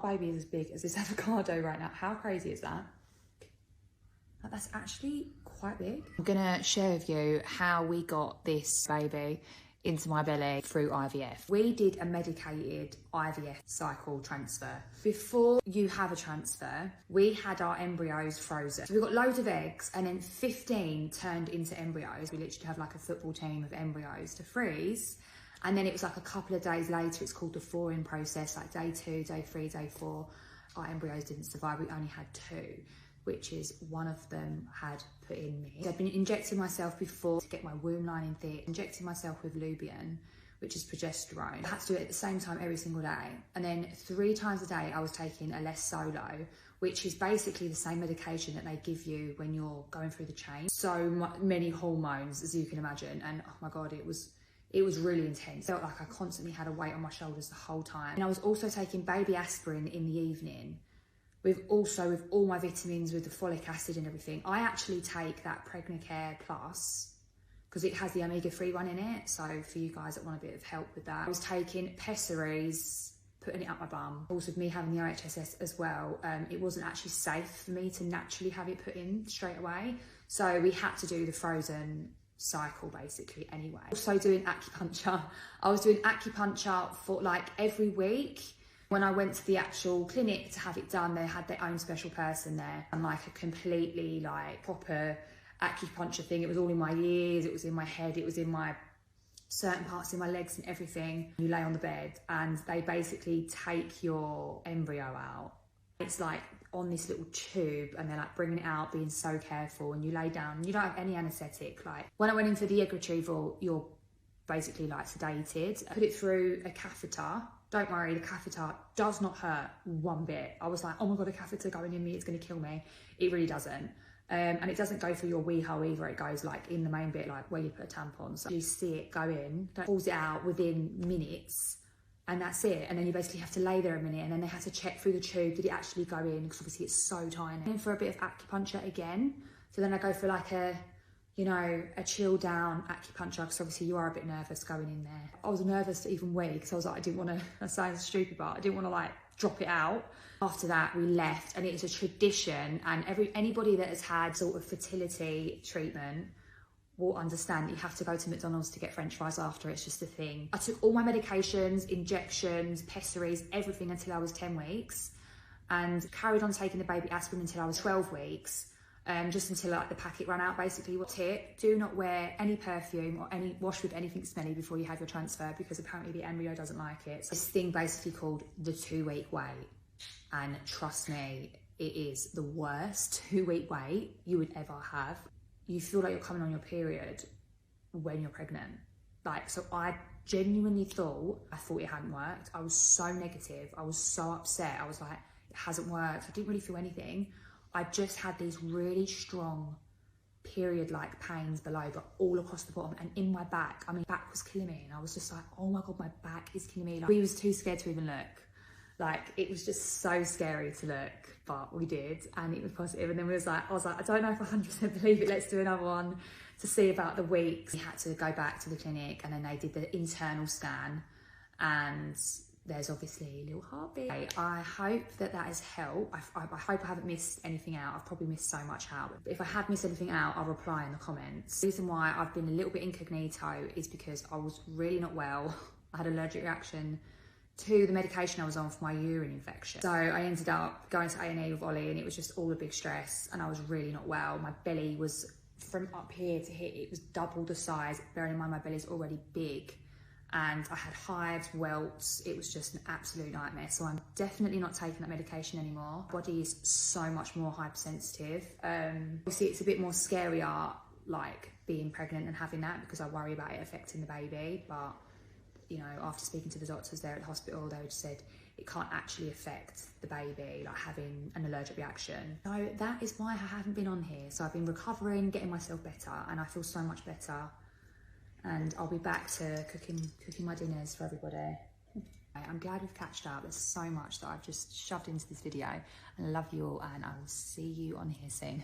baby is as big as this avocado right now. How crazy is that? That's actually quite big. I'm gonna share with you how we got this baby into my belly through IVF. We did a medicated IVF cycle transfer. Before you have a transfer, we had our embryos frozen. So we got loads of eggs and then 15 turned into embryos. We literally have like a football team of embryos to freeze. And then it was like a couple of days later, it's called the thawing process, like day 2, day 3, day 4. Our embryos didn't survive, we only had 2, which is one of them had put in me. I'd been injecting myself before to get my womb lining thick, injecting myself with Lubian, which is progesterone. I had to do it at the same time every single day. And then 3 times a day, I was taking a less solo, which is basically the same medication that they give you when you're going through the change. So many hormones, as you can imagine. And oh my God, it was really intense. I felt like I constantly had a weight on my shoulders the whole time. And I was also taking baby aspirin in the evening, with all my vitamins, with the folic acid and everything. I actually take that Pregnacare Plus because it has the omega-3 one in it. So for you guys that want a bit of help with that, I was taking pessaries, putting it up my bum. Also, with me having the OHSS as well, it wasn't actually safe for me to naturally have it put in straight away. So we had to do the frozen cycle basically anyway. Also doing acupuncture. I was doing acupuncture for like every week. When I went to the actual clinic to have it done, they had their own special person there and like a completely like proper acupuncture thing. It was all in my ears, it was in my head, it was in my certain parts in my legs and everything. You lay on the bed and they basically take your embryo out. It's like on this little tube and they're like bringing it out, being so careful, and you lay down, you don't have any anaesthetic. Like when I went in for the egg retrieval, you're basically like sedated. I put it through a catheter. Don't worry, the catheter does not hurt one bit. I was like, oh my God, a catheter going in me, it's gonna kill me. It really doesn't. And it doesn't go through your wee hole either. It goes like in the main bit, like where you put a tampon. So you see it go in, pulls it out within minutes, and that's it. And then you basically have to lay there a minute, and then they have to check through the tube, did it actually go in? Because obviously it's so tiny. And for a bit of acupuncture again. So then I go for like a chill down acupuncture, because obviously you are a bit nervous going in there. I was nervous to even wee because I was like, I didn't want to, that sounds stupid, but I didn't want to like drop it out. After that, we left, and it's a tradition, and anybody that has had sort of fertility treatment will understand that you have to go to McDonald's to get French fries after. It's just a thing. I took all my medications, injections, pessaries, everything until I was 10 weeks, and carried on taking the baby aspirin until I was 12 weeks. Just until like the packet ran out basically. Tip, do not wear any perfume or wash with anything smelly before you have your transfer, because apparently the embryo doesn't like it. So this thing basically called the 2-week wait, and trust me, it is the worst 2-week wait you would ever have. You feel like you're coming on your period when you're pregnant. Like, so I genuinely thought it hadn't worked. I was so negative, I was so upset. I was like, it hasn't worked. I didn't really feel anything. I just had these really strong period-like pains below, but all across the bottom and in my back. I mean, back was killing me, and I was just like, oh my God, my back is killing me. Like, we was too scared to even look. Like, it was just so scary to look, but we did, and it was positive. And then I was like, I don't know if I 100% believe it. Let's do another one to see about the weeks. We had to go back to the clinic, and then they did the internal scan, and there's obviously a little heartbeat. I hope that has helped. I hope I haven't missed anything out. I've probably missed so much out. But if I have missed anything out, I'll reply in the comments. The reason why I've been a little bit incognito is because I was really not well. I had an allergic reaction to the medication I was on for my urine infection. So I ended up going to A&E with Ollie, and it was just all a big stress, and I was really not well. My belly was, from up here to here, it was double the size, bearing in mind my belly's already big. And I had hives, welts. It was just an absolute nightmare. So I'm definitely not taking that medication anymore. My body is so much more hypersensitive. Obviously it's a bit more scarier, like being pregnant and having that, because I worry about it affecting the baby. But, you know, after speaking to the doctors there at the hospital, they just said it can't actually affect the baby, like having an allergic reaction. So that is why I haven't been on here. So I've been recovering, getting myself better, and I feel so much better. And I'll be back to cooking my dinners for everybody. I'm glad we've catched up. There's so much that I've just shoved into this video. I love you all, and I will see you on here soon.